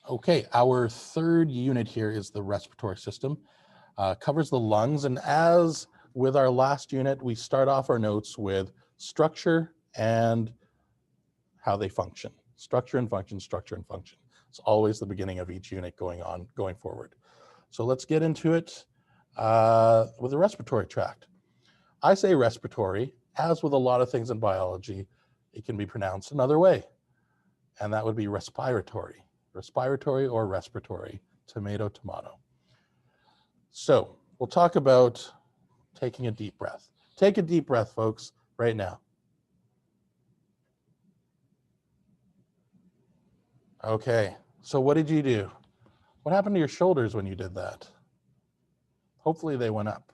Okay, our third unit here is the respiratory system. Covers the lungs, and as with our last unit, we start off our notes with structure and how they function. Structure and function, structure and function. It's always the beginning of each unit going forward. So let's get into it with the respiratory tract. I say respiratory, as with a lot of things in biology, it can be pronounced another way, and that would be respiratory. Respiratory or respiratory, tomato, tomato. So we'll talk about taking a deep breath. Take a deep breath, folks, right now. Okay, so what did you do? What happened to your shoulders when you did that? Hopefully they went up.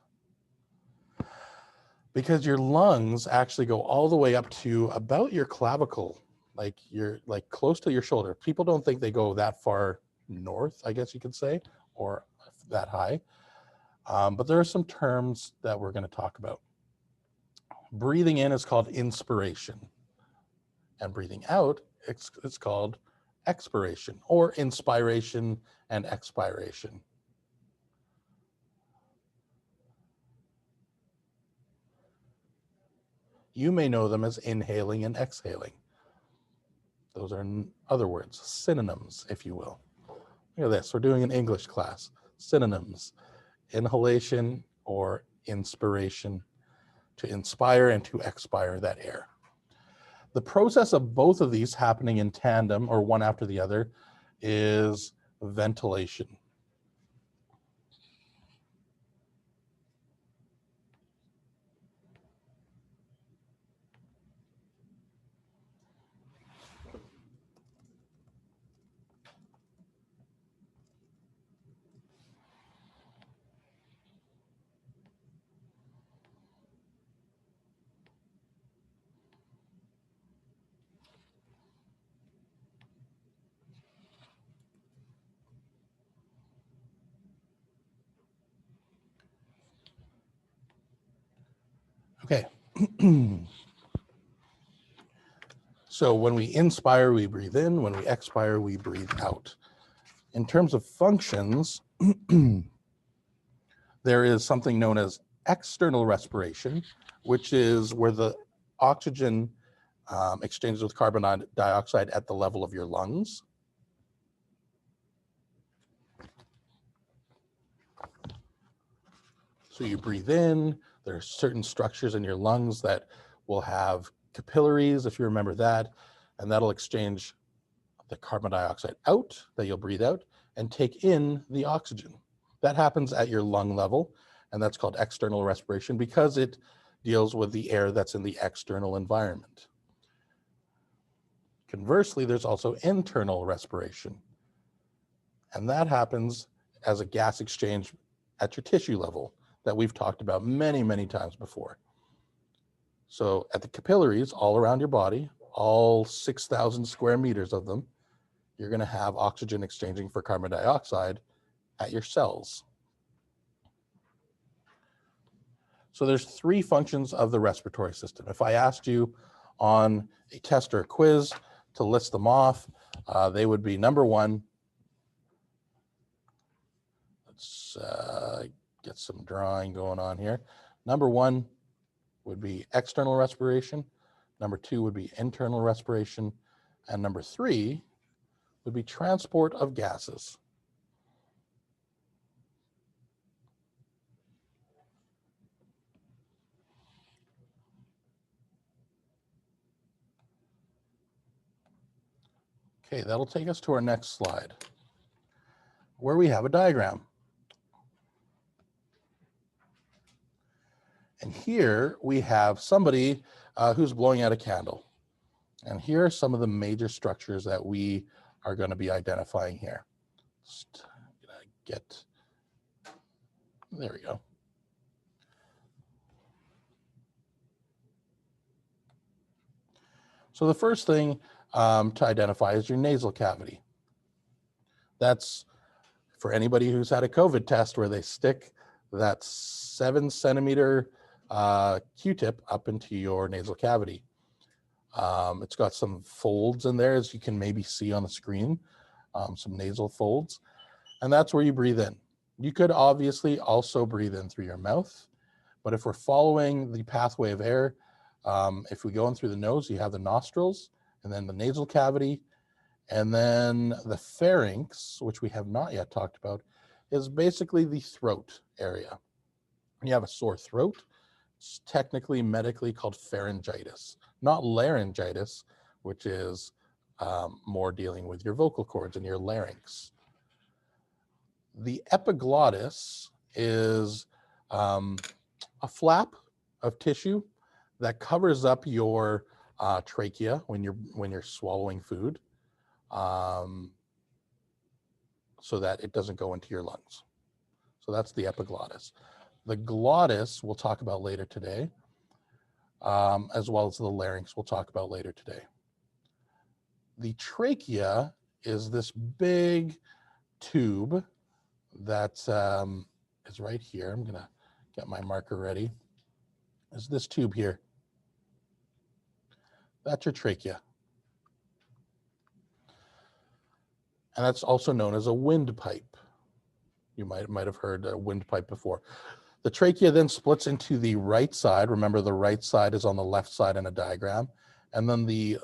Because your lungs actually go all the way up to about your clavicle, like you're like close to your shoulder. People don't think they go that far north, I guess you could say, or that high. But there are some terms that we're going to talk about. Breathing in is called inspiration, and breathing out, it's called expiration, or inspiration and expiration. You may know them as inhaling and exhaling. Those are, in other words, synonyms, if you will. Look at this, we're doing an English class. Synonyms: inhalation or inspiration, to inspire and to expire that air. The process of both of these happening in tandem or one after the other is ventilation. Okay. So when we inspire, we breathe in. When we expire, we breathe out. In terms of functions, there is something known as external respiration, which is where the oxygen exchanges with carbon dioxide at the level of your lungs. So you breathe in, there are certain structures in your lungs that will have capillaries, if you remember that, and that'll exchange the carbon dioxide out that you'll breathe out and take in the oxygen. That happens at your lung level, and that's called external respiration because it deals with the air that's in the external environment. Conversely, there's also internal respiration, and that happens as a gas exchange at your tissue level that we've talked about many, many times before. So at the capillaries all around your body, all 6,000 square meters of them, you're going to have oxygen exchanging for carbon dioxide at your cells. So there's three functions of the respiratory system. If I asked you on a test or a quiz to list them off, they would be: number one, let's get some drawing going on here. Number one would be external respiration. Number two would be internal respiration. And number three would be transport of gases. Okay, that'll take us to our next slide, where we have a diagram. And here we have somebody who's blowing out a candle. And here are some of the major structures that we are going to be identifying here. Just get, there we go. So the first thing to identify is your nasal cavity. That's for anybody who's had a COVID test where they stick that 7-centimeter Q-tip up into your nasal cavity. It's got some folds in there, as you can maybe see on the screen. some nasal folds, and that's where you breathe in. You could obviously also breathe in through your mouth, but if we're following the pathway of air, if we go in through the nose, you have the nostrils, and then the nasal cavity, and then the pharynx, which we have not yet talked about, is basically the throat area. You have a sore throat. It's technically, medically called pharyngitis, not laryngitis, which is more dealing with your vocal cords and your larynx. The epiglottis is a flap of tissue that covers up your trachea when you're swallowing food, so that it doesn't go into your lungs. So that's the epiglottis. The glottis we'll talk about later today, as well as the larynx we'll talk about later today. The trachea is this big tube that is right here. I'm gonna get my marker ready. Is this tube here. That's your trachea. And that's also known as a windpipe. You might have heard a windpipe before. The trachea then splits into the right side. Remember, the right side is on the left side in a diagram. And then the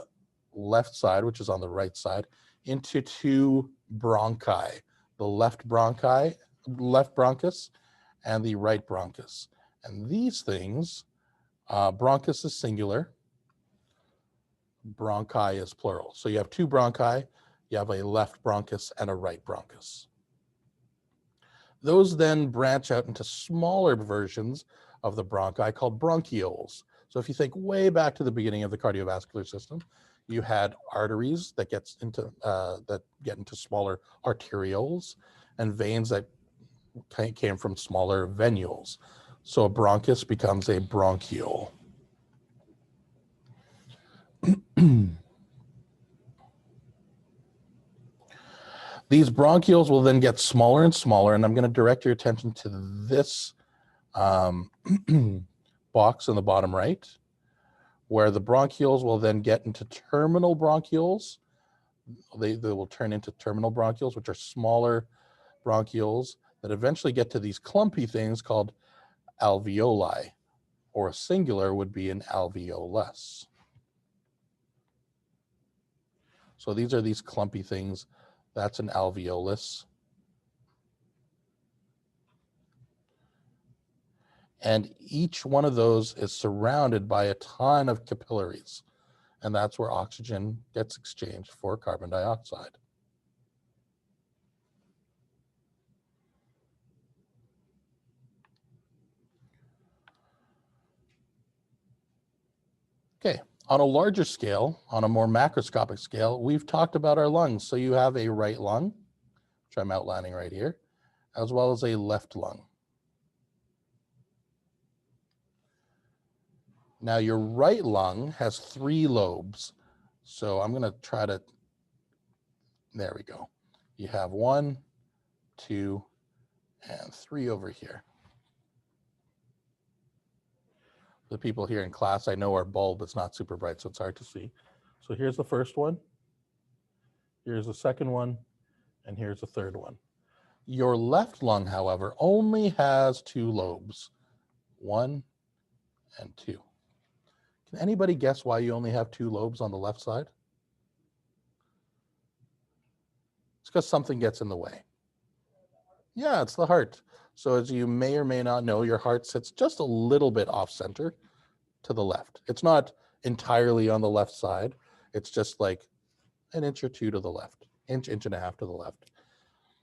left side, which is on the right side, into two bronchi, the left bronchus, and the right bronchus. And these things, bronchus is singular, bronchi is plural. So you have two bronchi, you have a left bronchus and a right bronchus. Those then branch out into smaller versions of the bronchi called bronchioles. So if you think way back to the beginning of the cardiovascular system, you had arteries that get into smaller arterioles, and veins that came from smaller venules. So a bronchus becomes a bronchiole. These bronchioles will then get smaller and smaller, and I'm going to direct your attention to this box in the bottom right, where the bronchioles will then get into terminal bronchioles. They will turn into terminal bronchioles, which are smaller bronchioles that eventually get to these clumpy things called alveoli, or a singular would be an alveolus. So these are these clumpy things. That's an alveolus. And each one of those is surrounded by a ton of capillaries. And that's where oxygen gets exchanged for carbon dioxide. Okay, on a larger scale, on a more macroscopic scale, we've talked about our lungs. So you have a right lung, which I'm outlining right here, as well as a left lung. Now your right lung has 3 lobes. So I'm gonna try to, there we go. You have 1, 2, and 3 over here. The people here in class, I know our bulb is not super bright, so it's hard to see. So here's the first one, here's the second one, and here's the third one. Your left lung, however, only has 2 lobes, 1 and 2. Can anybody guess why you only have 2 lobes on the left side? It's because something gets in the way. Yeah, it's the heart. So as you may or may not know, your heart sits just a little bit off center to the left. It's not entirely on the left side. It's just like an inch or 2 to the left, inch and a half to the left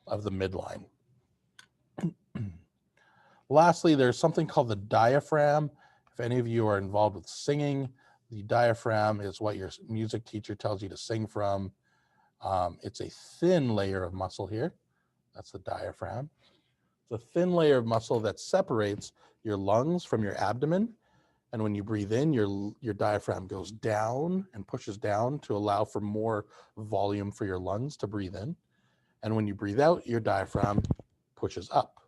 of the midline. Lastly, there's something called the diaphragm. If any of you are involved with singing, the diaphragm is what your music teacher tells you to sing from. It's a thin layer of muscle here. That's the diaphragm. It's a thin layer of muscle that separates your lungs from your abdomen. And when you breathe in, your diaphragm goes down and pushes down to allow for more volume for your lungs to breathe in. And when you breathe out, your diaphragm pushes up.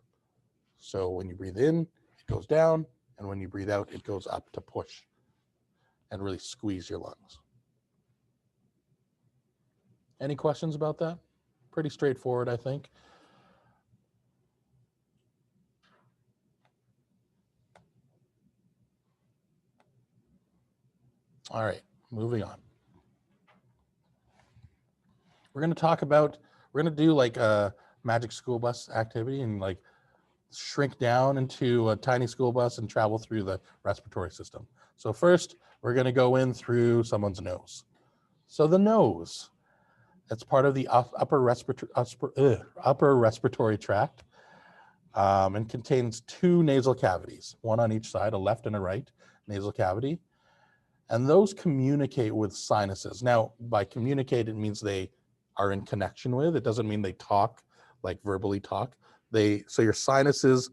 So when you breathe in, it goes down. And when you breathe out, it goes up to push and really squeeze your lungs. Any questions about that? pretty straightforward, I think. All right, moving on. We're going to do like a magic school bus activity and like shrink down into a tiny school bus and travel through the respiratory system. So first, we're going to go in through someone's nose. So the nose, it's part of the upper respiratory tract, and contains two nasal cavities, one on each side, a left and a right nasal cavity. And those communicate with sinuses. Now, by communicate, it means they are in connection with. It doesn't mean they talk, like verbally talk. So your sinuses,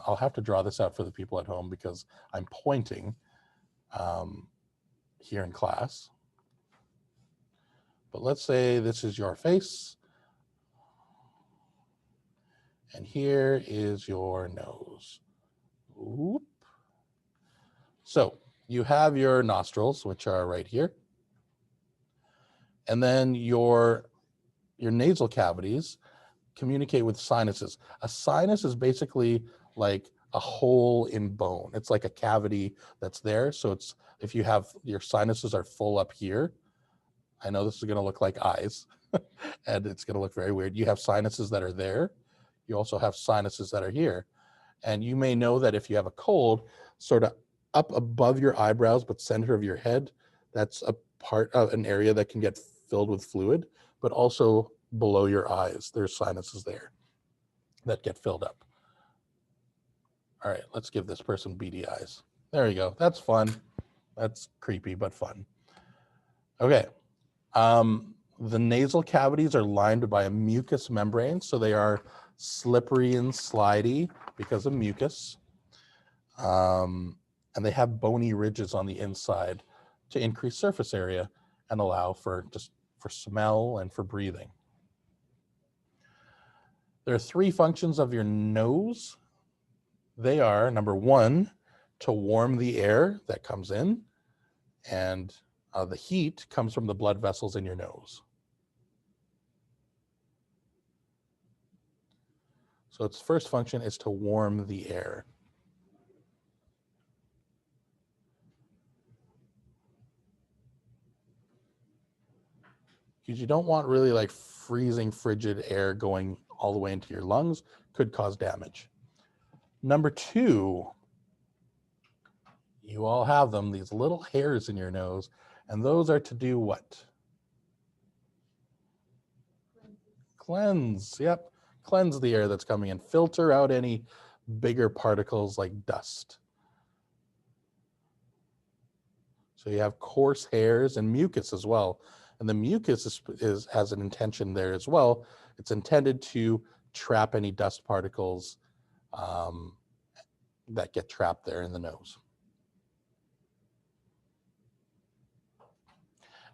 I'll have to draw this out for the people at home because I'm pointing here in class. But let's say this is your face. And here is your nose. Oop. So you have your nostrils, which are right here. And then your nasal cavities communicate with sinuses. A sinus is basically like a hole in bone. It's like a cavity that's there. So it's, if you have, your sinuses are full up here. I know this is going to look like eyes and it's going to look very weird. You have sinuses that are there. You also have sinuses that are here. And you may know that if you have a cold, sort of up above your eyebrows, but center of your head, that's a part of an area that can get filled with fluid, but also below your eyes, there's sinuses there that get filled up. All right, let's give this person beady eyes. There you go. That's fun. That's creepy, but fun. Okay. The nasal cavities are lined by a mucous membrane, so they are slippery and slidey because of mucus. And they have bony ridges on the inside to increase surface area and allow for smell and for breathing. There are three functions of your nose. They are, number one, to warm the air that comes in, and the heat comes from the blood vessels in your nose. So its first function is to warm the air. Because you don't want really like freezing, frigid air going all the way into your lungs, could cause damage. Number two, you all have them, these little hairs in your nose, and those are to do what? Cleanse, yep. Cleanse the air that's coming in, filter out any bigger particles like dust. So you have coarse hairs and mucus as well. And the mucus has an intention there as well. It's intended to trap any dust particles that get trapped there in the nose.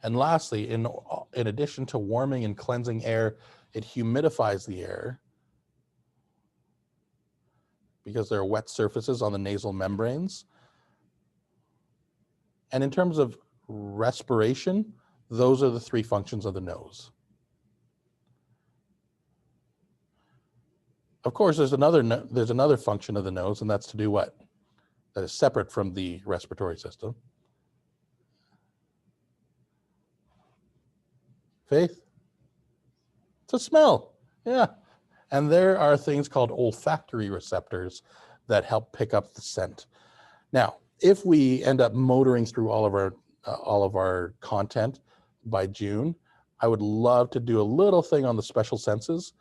And lastly, in addition to warming and cleansing air, it humidifies the air because there are wet surfaces on the nasal membranes. And in terms of respiration, those are the three functions of the nose. Of course, there's another function of the nose, and that's to do what? That is separate from the respiratory system. Faith? To smell, yeah. And there are things called olfactory receptors that help pick up the scent. Now, if we end up motoring through all of our content by June, I would love to do a little thing on the special senses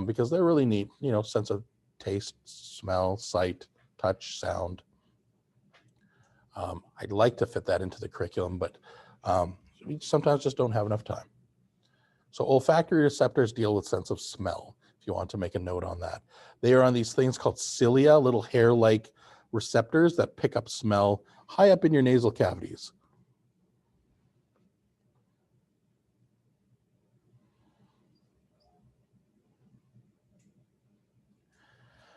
because they're really neat, you know, sense of taste, smell, sight, touch, sound. I'd like to fit that into the curriculum, but we sometimes just don't have enough time. So olfactory receptors deal with sense of smell, if you want to make a note on that. They are on these things called cilia, little hair-like receptors that pick up smell high up in your nasal cavities.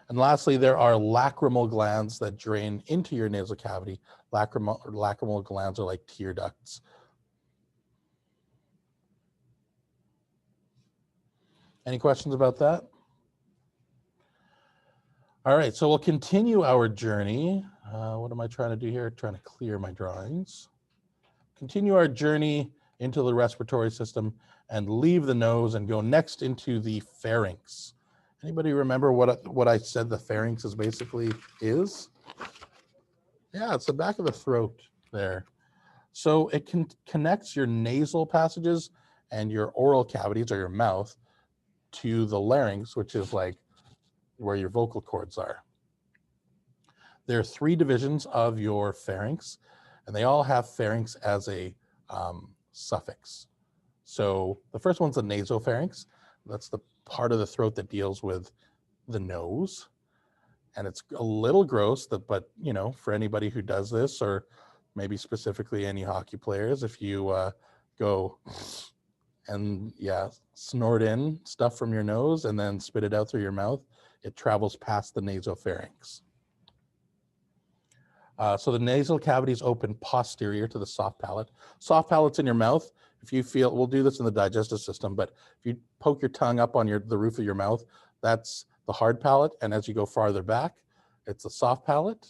And lastly, there are lacrimal glands that drain into your nasal cavity. Lacrimal glands are like tear ducts. Any questions about that? All right, so we'll continue our journey. What am I trying to do here? Trying to clear my drawings. Continue our journey into the respiratory system and leave the nose and go next into the pharynx. Anybody remember what I said the pharynx is basically is? Yeah, it's the back of the throat there. So it connects your nasal passages and your oral cavities or your mouth to the larynx, which is like where your vocal cords are. There are 3 divisions of your pharynx, and they all have pharynx as a suffix. So the first one's the nasopharynx. That's the part of the throat that deals with the nose. And it's a little gross, but you know, for anybody who does this, or maybe specifically any hockey players, if you go and snort in stuff from your nose and then spit it out through your mouth, it travels past the nasopharynx. So the nasal cavities open posterior to the soft palate. Soft palate's in your mouth. If you feel, we'll do this in the digestive system, but if you poke your tongue up on the roof of your mouth, that's the hard palate. And as you go farther back, it's the soft palate.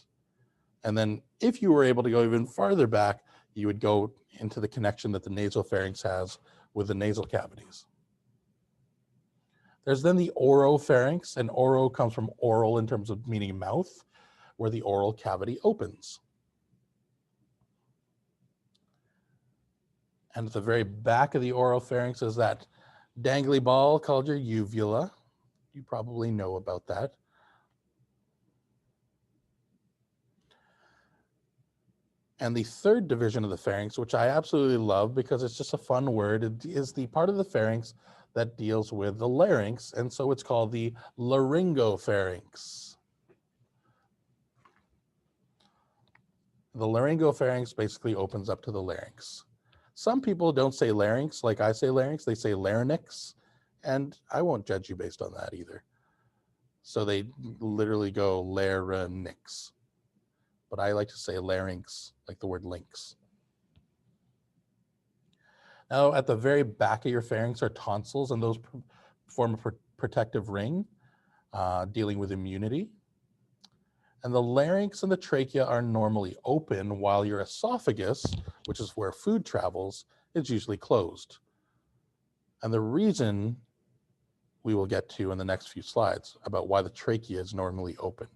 And then if you were able to go even farther back, you would go into the connection that the nasopharynx has with the nasal cavities. There's then the oropharynx, and oro comes from oral in terms of meaning mouth, where the oral cavity opens. And at the very back of the oropharynx is that dangly ball called your uvula. You probably know about that. And the third division of the pharynx, which I absolutely love because it's just a fun word, it is the part of the pharynx that deals with the larynx, and so it's called the laryngopharynx. The laryngopharynx basically opens up to the larynx. Some people don't say larynx like I say larynx, they say larynx, and I won't judge you based on that either. So they literally go larynx, but I like to say larynx, like the word lynx. Now, at the very back of your pharynx are tonsils, and those form a protective ring dealing with immunity. And the larynx and the trachea are normally open, while your esophagus, which is where food travels, is usually closed. And the reason we will get to in the next few slides about why the trachea is normally open.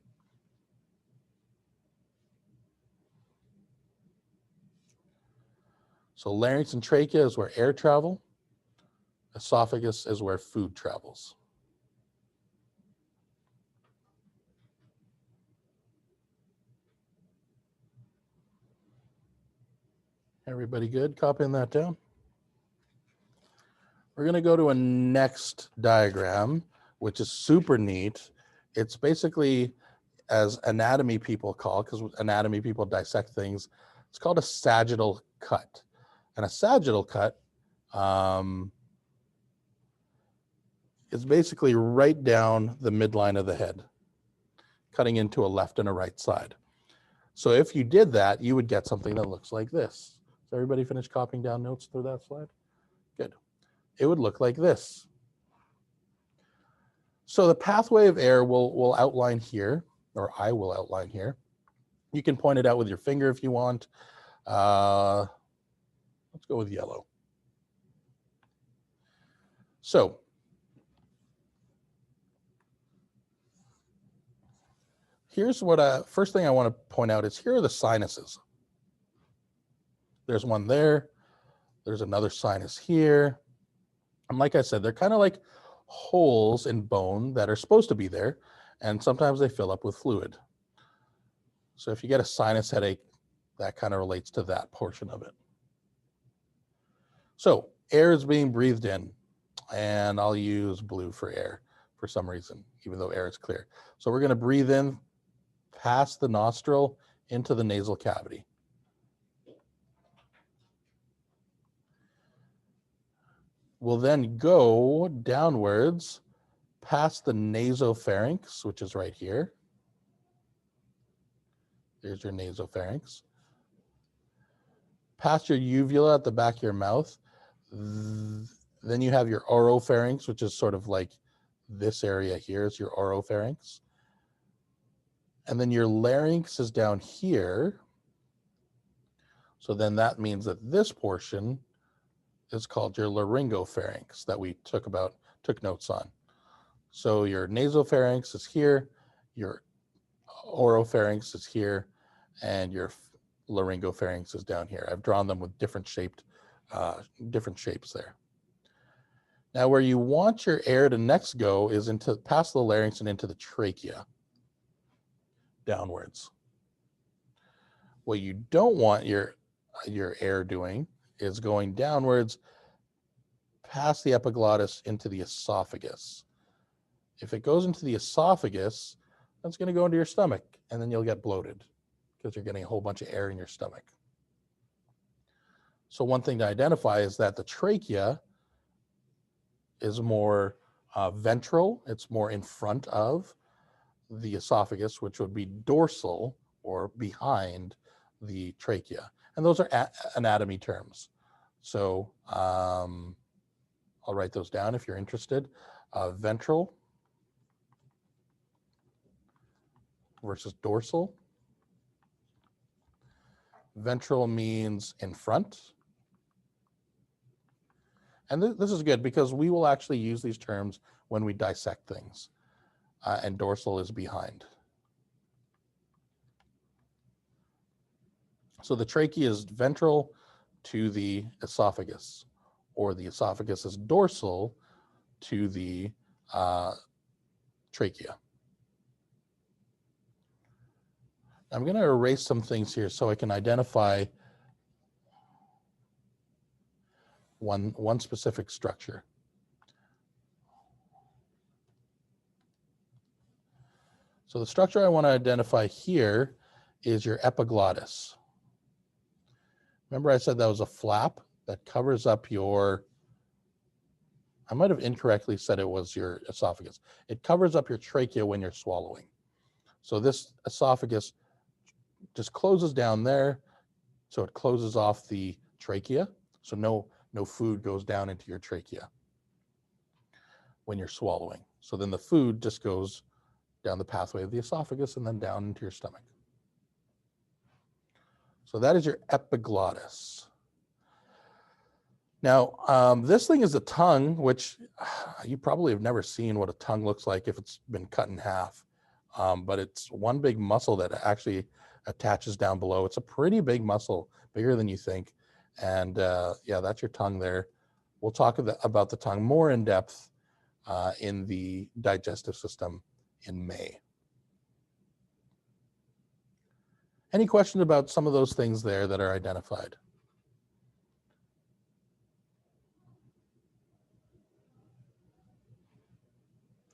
So larynx and trachea is where air travel. Esophagus is where food travels. Everybody good? Copying that down? We're going to go to a next diagram, which is super neat. It's basically, as anatomy people call, because anatomy people dissect things, it's called a sagittal cut. And a sagittal cut is basically right down the midline of the head, cutting into a left and a right side. So if you did that, you would get something that looks like this. So everybody finish copying down notes through that slide? Good. It would look like this. So the pathway of air we'll outline here, or I will outline here. You can point it out with your finger if you want. Let's go with yellow. So here's what first thing I want to point out is here are the sinuses. There's one there. There's another sinus here. And like I said, they're kind of like holes in bone that are supposed to be there, and sometimes they fill up with fluid. So if you get a sinus headache, that kind of relates to that portion of it. So air is being breathed in, and I'll use blue for air for some reason, even though air is clear. So we're going to breathe in past the nostril into the nasal cavity. We'll then go downwards past the nasopharynx, which is right here. There's your nasopharynx. Past your uvula at the back of your mouth. Then you have your oropharynx, which is sort of like this area here is your oropharynx. And then your larynx is down here. So then that means that this portion is called your laryngopharynx that we took notes on. So your nasopharynx is here, your oropharynx is here, and your laryngopharynx is down here. I've drawn them with different shapes there. Now, where you want your air to next go is past the larynx and into the trachea, downwards. What you don't want your air doing is going downwards past the epiglottis into the esophagus. If it goes into the esophagus, that's going to go into your stomach, and then you'll get bloated because you're getting a whole bunch of air in your stomach. So one thing to identify is that the trachea is more ventral. It's more in front of the esophagus, which would be dorsal or behind the trachea. And those are anatomy terms. So I'll write those down if you're interested. Ventral versus dorsal. Ventral means in front. And this is good because we will actually use these terms when we dissect things. And dorsal is behind. So the trachea is ventral to the esophagus, or the esophagus is dorsal to the trachea. I'm going to erase some things here so I can identify one specific structure. So the structure I want to identify here is your epiglottis. Remember I said that was a flap that covers up I might have incorrectly said it was your esophagus. It covers up your trachea when you're swallowing. So this esophagus just closes down there, so it closes off the trachea, so no food goes down into your trachea when you're swallowing. So then the food just goes down the pathway of the esophagus and then down into your stomach. So that is your epiglottis. Now, this thing is the tongue, which you probably have never seen what a tongue looks like if it's been cut in half. But it's one big muscle that actually attaches down below. It's a pretty big muscle, bigger than you think. And yeah, that's your tongue there. We'll talk about the tongue more in depth in the digestive system in May. Any questions about some of those things there that are identified?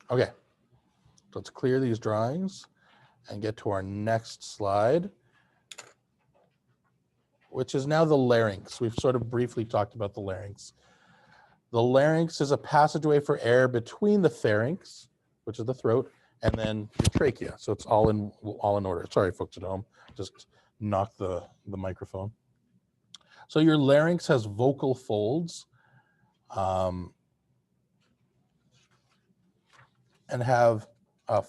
Okay, so let's clear these drawings and get to our next slide, which is now the larynx. We've sort of briefly talked about the larynx. The larynx is a passageway for air between the pharynx, which is the throat, and then your trachea. So it's all in order. Sorry, folks at home, just knocked the microphone. So your larynx has vocal folds and have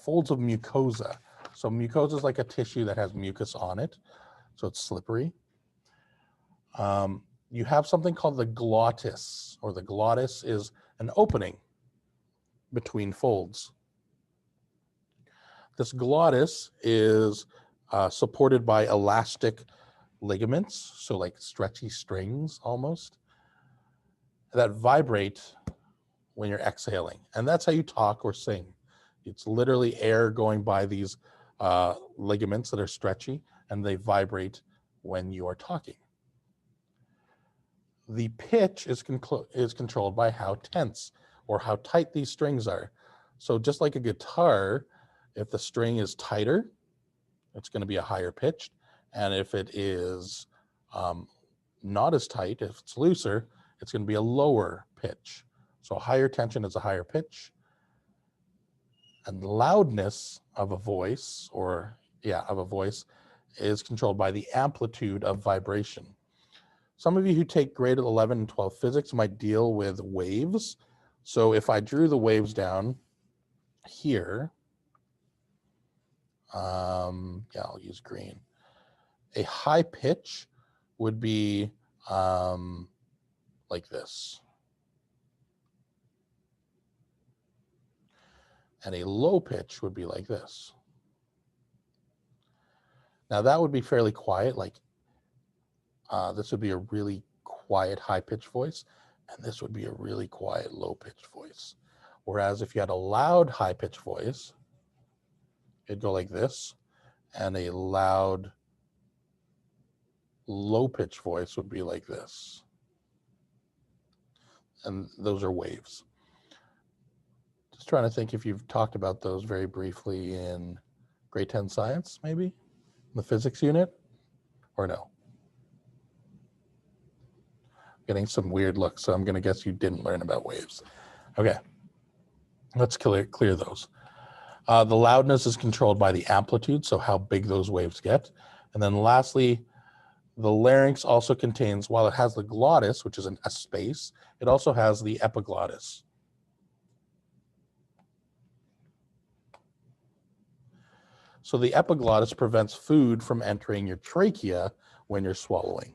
folds of mucosa. So mucosa is like a tissue that has mucus on it, so it's slippery. You have something called the glottis, or the glottis is an opening between folds. This glottis is supported by elastic ligaments, so like stretchy strings almost, that vibrate when you're exhaling. And that's how you talk or sing. It's literally air going by these ligaments that are stretchy, and they vibrate when you are talking. The pitch is controlled by how tense or how tight these strings are. So just like a guitar, if the string is tighter, it's going to be a higher pitch. And if it is not as tight, if it's looser, it's going to be a lower pitch. So higher tension is a higher pitch. And loudness of a voice, is controlled by the amplitude of vibration. Some of you who take grade 11 and 12 physics might deal with waves. So if I drew the waves down here, yeah, I'll use green. A high pitch would be like this. And a low pitch would be like this. Now that would be fairly quiet, like this would be a really quiet high pitched voice, and this would be a really quiet low pitched voice. Whereas if you had a loud high pitched voice, it'd go like this, and a loud low pitched voice would be like this. And those are waves. Just trying to think if you've talked about those very briefly in grade 10 science, maybe, the physics unit, or no? Getting some weird looks, so I'm going to guess you didn't learn about waves. Okay, let's clear those. The loudness is controlled by the amplitude, so how big those waves get. And then lastly, the larynx also contains, while it has the glottis, which is a space, it also has the epiglottis. So the epiglottis prevents food from entering your trachea when you're swallowing.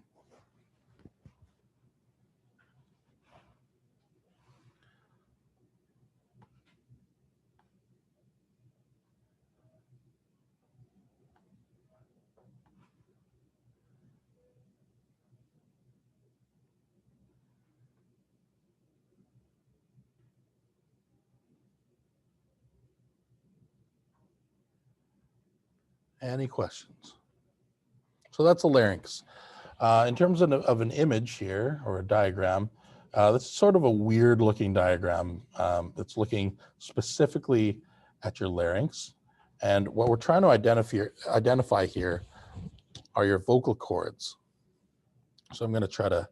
Any questions? So that's a larynx. In terms of an image here, or a diagram, this is sort of a weird looking diagram that's looking specifically at your larynx. And what we're trying to identify here are your vocal cords. So I'm going to try to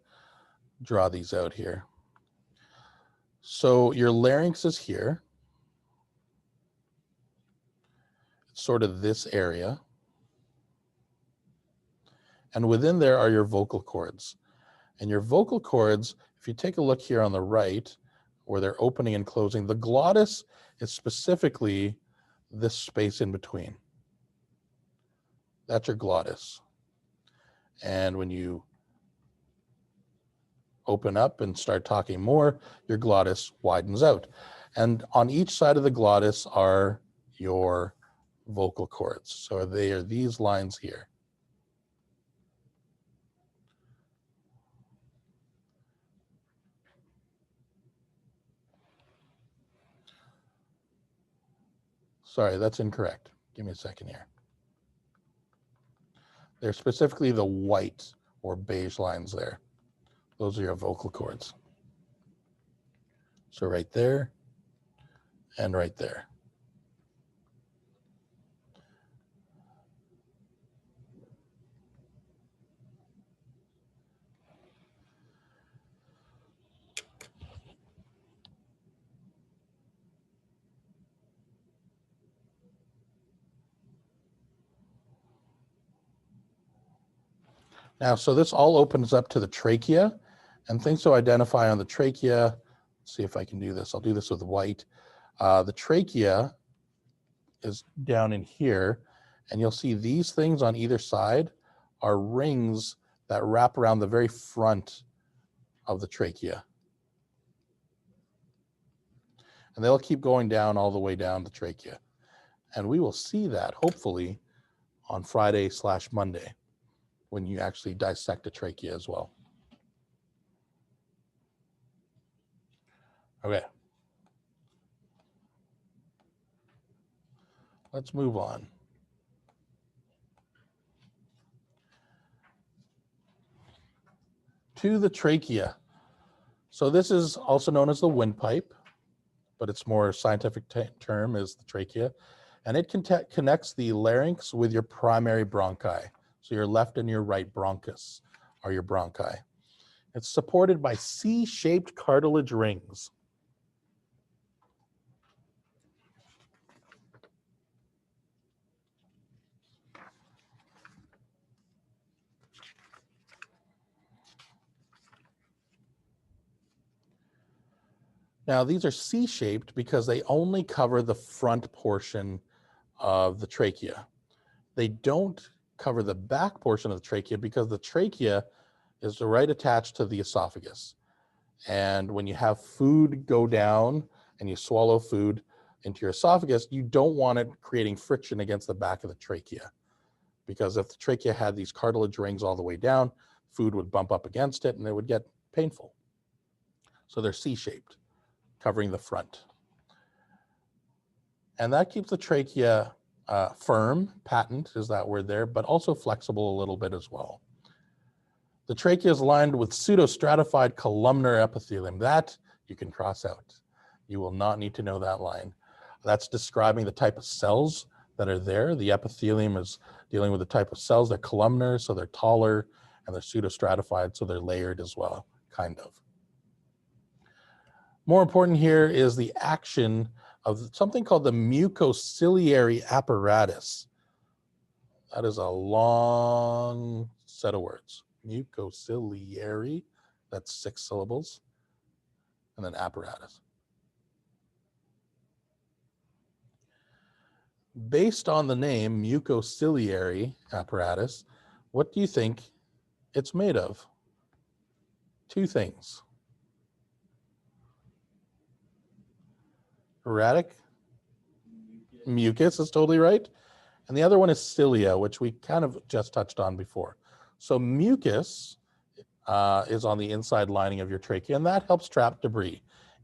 draw these out here. So your larynx is here. It's sort of this area. And within there are your vocal cords. And your vocal cords, if you take a look here on the right, where they're opening and closing, the glottis is specifically this space in between. That's your glottis. And when you open up and start talking more, your glottis widens out. And on each side of the glottis are your vocal cords. So they are these lines here. Sorry, that's incorrect. Give me a second here. They're specifically the white or beige lines there. Those are your vocal cords. So right there and right there. Now, so this all opens up to the trachea, and things to identify on the trachea. Let's see if I can do this. I'll do this with white. The trachea is down in here, and you'll see these things on either side are rings that wrap around the very front of the trachea. And they'll keep going down all the way down the trachea. And we will see that hopefully on Friday/Monday when you actually dissect a trachea as well. Okay. Let's move on. To the trachea. So this is also known as the windpipe, but its more scientific term is the trachea. And it connects the larynx with your primary bronchi. So your left and your right bronchus are your bronchi. It's supported by C-shaped cartilage rings. Now, these are C-shaped because they only cover the front portion of the trachea. They don't cover the back portion of the trachea because the trachea is right attached to the esophagus. And when you have food go down and you swallow food into your esophagus, you don't want it creating friction against the back of the trachea. Because if the trachea had these cartilage rings all the way down, food would bump up against it and it would get painful. So they're C-shaped, covering the front. And that keeps the trachea firm, patent is that word there, but also flexible a little bit as well. The trachea is lined with pseudostratified columnar epithelium. That you can cross out. You will not need to know that line. That's describing the type of cells that are there. The epithelium is dealing with the type of cells. They're columnar, so they're taller, and they're pseudostratified, so they're layered as well, kind of. More important here is the action of something called the mucociliary apparatus. That is a long set of words. Mucociliary, that's 6 syllables, and then apparatus. Based on the name mucociliary apparatus, what do you think it's made of? 2 things. Erratic? Mucus is totally right. And the other one is cilia, which we kind of just touched on before. So mucus is on the inside lining of your trachea, and that helps trap debris.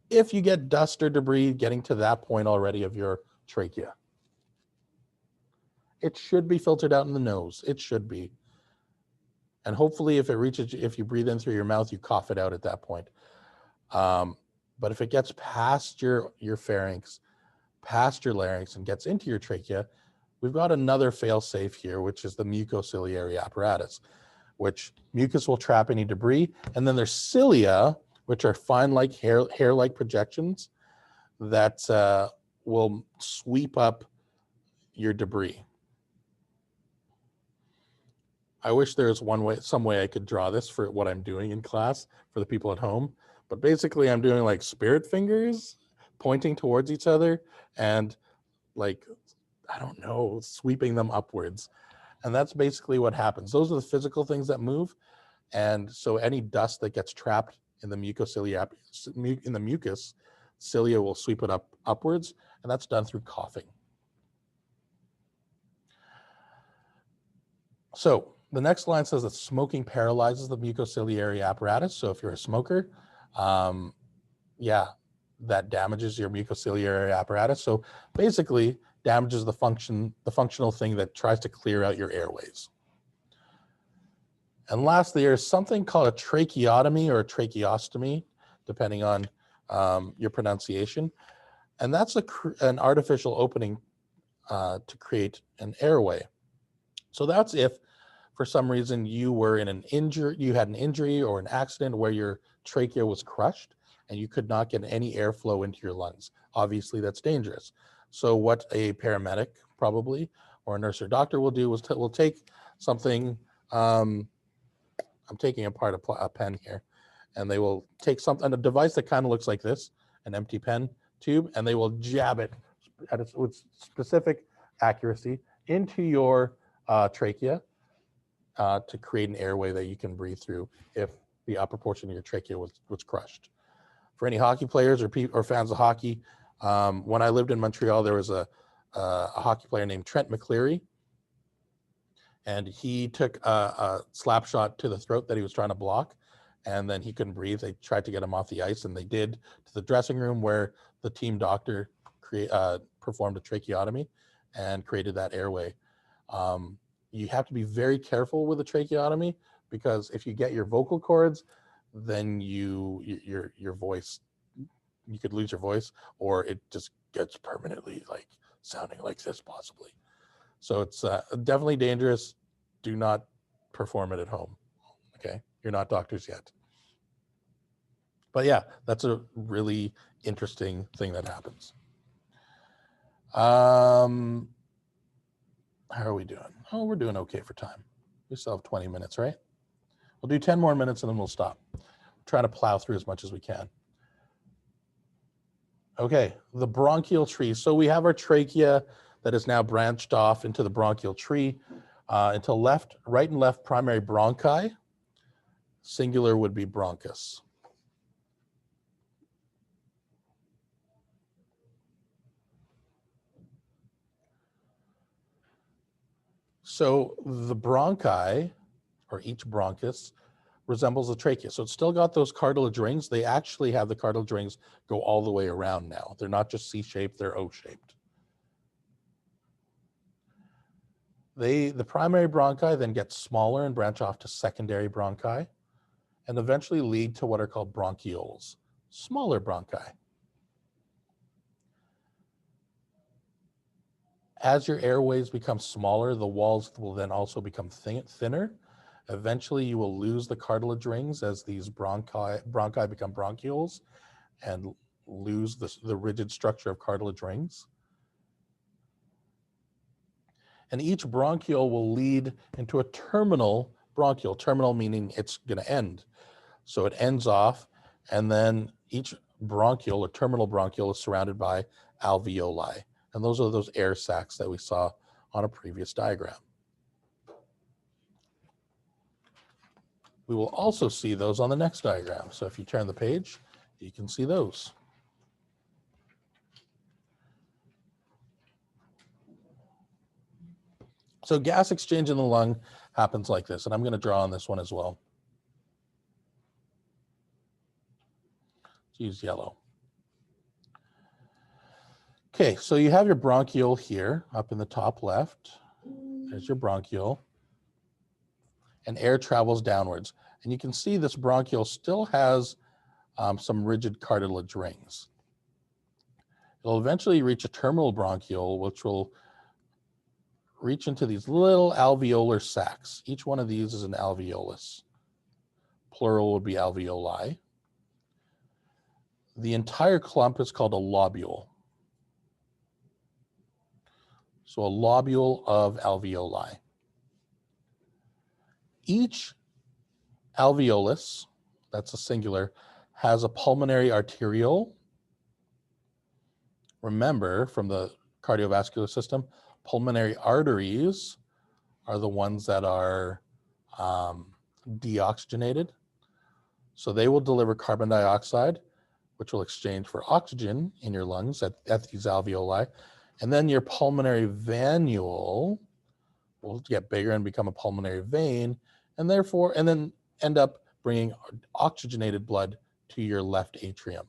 If you get dust or debris getting to that point already of your trachea, it should be filtered out in the nose. It should be. And hopefully if it reaches, if you breathe in through your mouth, you cough it out at that point. But if it gets past your pharynx, past your larynx, and gets into your trachea, we've got another fail-safe here, which is the mucociliary apparatus, which mucus will trap any debris. And then there's cilia, which are fine like hair-like projections that will sweep up your debris. I wish there was some way I could draw this for what I'm doing in class for the people at home. But basically I'm doing like spirit fingers pointing towards each other and like, I don't know, sweeping them upwards. And that's basically what happens. Those are the physical things that move. And so any dust that gets trapped in the mucus, cilia will sweep it upwards, and that's done through coughing. So the next line says that smoking paralyzes the mucociliary apparatus. So if you're a smoker, yeah, that damages your mucociliary apparatus. So basically damages the functional thing that tries to clear out your airways. And lastly, there's something called a tracheotomy or a tracheostomy, depending on your pronunciation. And that's an artificial opening to create an airway. So that's if for some reason you were in you had an injury or an accident where your trachea was crushed and you could not get any airflow into your lungs. Obviously that's dangerous. So what a paramedic probably, or a nurse or doctor will do is will take something, I'm taking apart a pen here, and they will take a device that kind of looks like this, an empty pen tube, and they will jab it with specific accuracy into your trachea to create an airway that you can breathe through if the upper portion of your trachea was crushed. For any hockey players or fans of hockey, when I lived in Montreal, there was a hockey player named Trent McCleary, and he took a slap shot to the throat that he was trying to block, and then he couldn't breathe. They tried to get him off the ice, and they did to the dressing room where the team doctor performed a tracheotomy and created that airway. You have to be very careful with a tracheotomy because if you get your vocal cords, then your voice, you could lose your voice, or it just gets permanently like sounding like this possibly. So it's definitely dangerous. Do not perform it at home. Okay, you're not doctors yet. But yeah, that's a really interesting thing that happens. How are we doing? Oh, we're doing okay for time. We still have 20 minutes, right? We'll do 10 more minutes and then we'll stop. Try to plow through as much as we can. Okay, the bronchial tree. So we have our trachea that is now branched off into the bronchial tree, into right and left primary bronchi. Singular would be bronchus. So the bronchi, or each bronchus, resembles the trachea. So it's still got those cartilage rings. They actually have the cartilage rings go all the way around now. They're not just C-shaped, they're O-shaped. The primary bronchi then get smaller and branch off to secondary bronchi and eventually lead to what are called bronchioles, smaller bronchi. As your airways become smaller, the walls will then also become thinner. Eventually, you will lose the cartilage rings as these bronchi become bronchioles and lose the rigid structure of cartilage rings. And each bronchiole will lead into a terminal bronchiole, terminal meaning it's going to end. So it ends off, and then each bronchiole or terminal bronchiole is surrounded by alveoli. And those are those air sacs that we saw on a previous diagram. We will also see those on the next diagram. So if you turn the page, you can see those. So gas exchange in the lung happens like this, and I'm going to draw on this one as well. Let's use yellow. Okay, so you have your bronchiole here up in the top left. There's your bronchiole. And air travels downwards. And you can see this bronchiole still has some rigid cartilage rings. It'll eventually reach a terminal bronchiole, which will reach into these little alveolar sacs. Each one of these is an alveolus. Plural would be alveoli. The entire clump is called a lobule. So a lobule of alveoli. Each alveolus, that's a singular, has a pulmonary arteriole. Remember, from the cardiovascular system, pulmonary arteries are the ones that are deoxygenated. So they will deliver carbon dioxide, which will exchange for oxygen in your lungs at these alveoli. And then your pulmonary venule will get bigger and become a pulmonary vein, and then end up bringing oxygenated blood to your left atrium.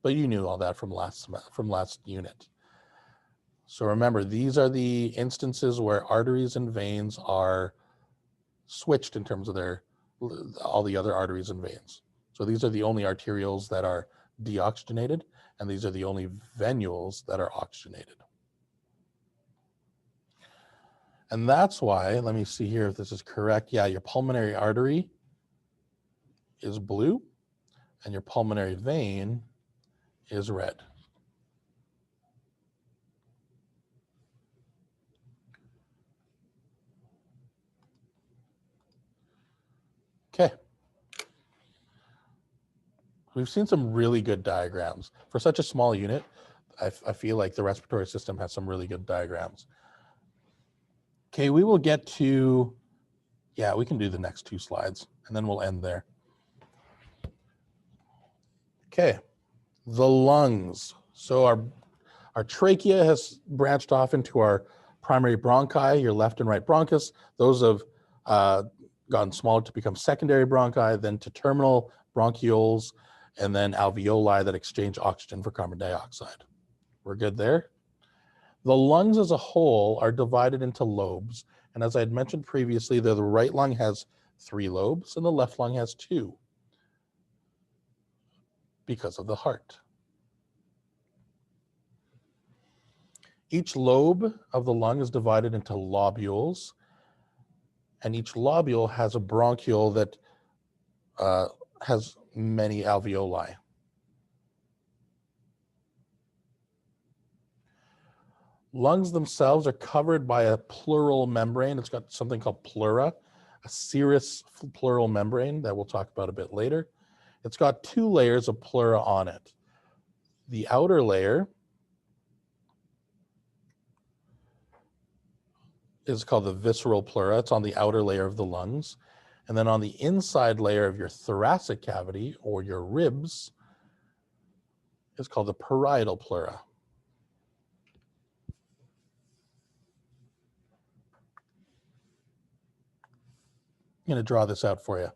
But you knew all that from last unit. So remember, these are the instances where arteries and veins are switched in terms of all the other arteries and veins. So these are the only arterioles that are deoxygenated, and these are the only venules that are oxygenated. And that's why, let me see here if this is correct. Yeah, your pulmonary artery is blue, and your pulmonary vein is red. Okay. We've seen some really good diagrams. For such a small unit, I feel like the respiratory system has some really good diagrams. Okay, we will get to, yeah, we can do the next two slides, and then we'll end there. Okay, the lungs. So our trachea has branched off into our primary bronchi, your left and right bronchus. Those have gotten smaller to become secondary bronchi, then to terminal bronchioles, and then alveoli that exchange oxygen for carbon dioxide. We're good there? The lungs as a whole are divided into lobes. And as I had mentioned previously, the right lung has 3 lobes and the left lung has 2 because of the heart. Each lobe of the lung is divided into lobules, and each lobule has a bronchiole that has many alveoli. Lungs themselves are covered by a pleural membrane. It's got something called pleura, a serous pleural membrane that we'll talk about a bit later. It's got 2 layers of pleura on it. The outer layer is called the visceral pleura. It's on the outer layer of the lungs. And then on the inside layer of your thoracic cavity or your ribs is called the parietal pleura. I'm going to draw this out for you.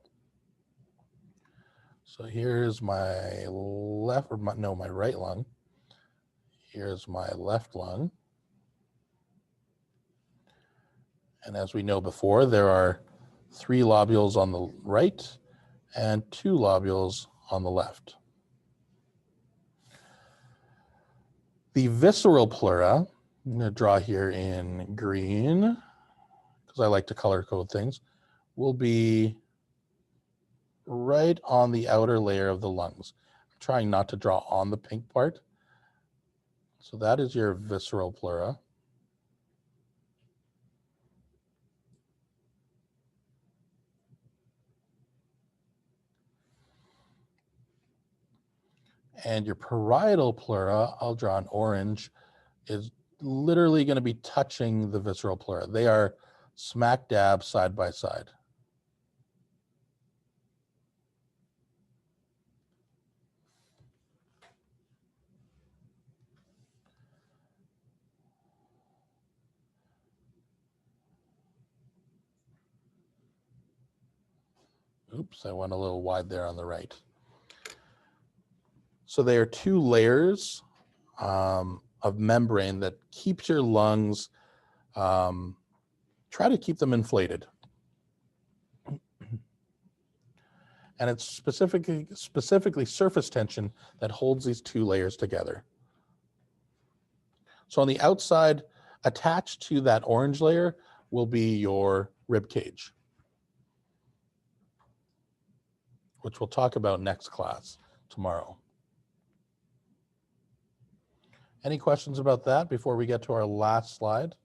So here's my my right lung. Here's my left lung. And as we know before, there are 3 lobules on the right and 2 lobules on the left. The visceral pleura, I'm going to draw here in green because I like to color code things, will be right on the outer layer of the lungs. I'm trying not to draw on the pink part. So that is your visceral pleura. And your parietal pleura, I'll draw an orange, is literally going to be touching the visceral pleura. They are smack dab side by side. Oops, I went a little wide there on the right. So they are 2 layers of membrane that keeps your lungs, try to keep them inflated. And it's specifically surface tension that holds these 2 layers together. So on the outside, attached to that orange layer will be your rib cage, which we'll talk about next class tomorrow. Any questions about that before we get to our last slide?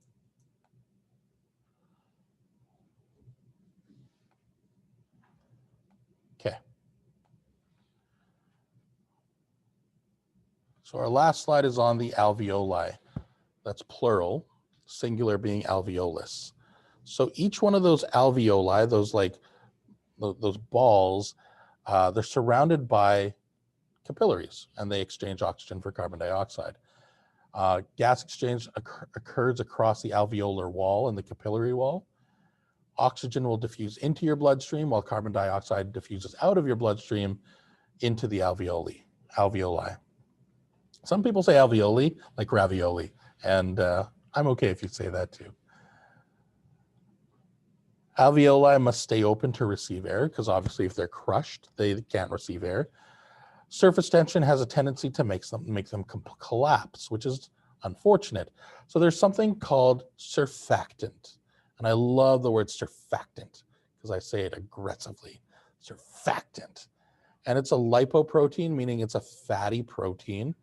Okay. So our last slide is on the alveoli. That's plural, singular being alveolus. So each one of those alveoli, those balls, they're surrounded by capillaries, and they exchange oxygen for carbon dioxide. Gas exchange occurs across the alveolar wall and the capillary wall. Oxygen will diffuse into your bloodstream while carbon dioxide diffuses out of your bloodstream into the alveoli. Some people say alveoli like ravioli, and I'm okay if you say that too. Alveoli must stay open to receive air because obviously if they're crushed, they can't receive air. Surface tension has a tendency to make them collapse, which is unfortunate. So there's something called surfactant. And I love the word surfactant because I say it aggressively. Surfactant. And it's a lipoprotein, meaning it's a fatty protein.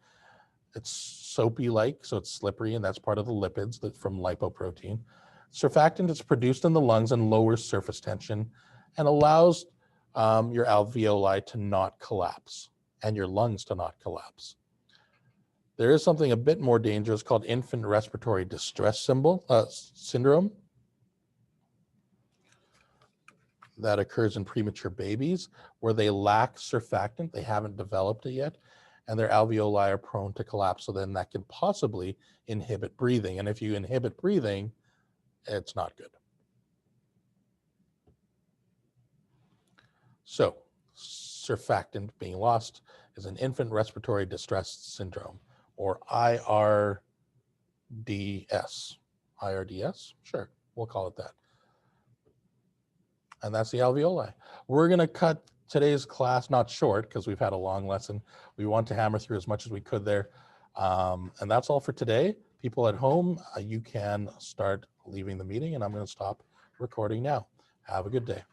It's soapy-like, so it's slippery, and that's part of the lipids from lipoprotein. Surfactant is produced in the lungs and lowers surface tension and allows your alveoli to not collapse and your lungs to not collapse. There is something a bit more dangerous called infant respiratory distress syndrome that occurs in premature babies where they lack surfactant. They haven't developed it yet, and their alveoli are prone to collapse. So then that can possibly inhibit breathing. And if you inhibit breathing, it's not good. So surfactant being lost is an infant respiratory distress syndrome, or IRDS. IRDS? Sure, we'll call it that. And that's the alveoli. We're going to cut today's class not short because we've had a long lesson. We want to hammer through as much as we could there. And that's all for today. People at home, you can start leaving the meeting, and I'm going to stop recording now. Have a good day.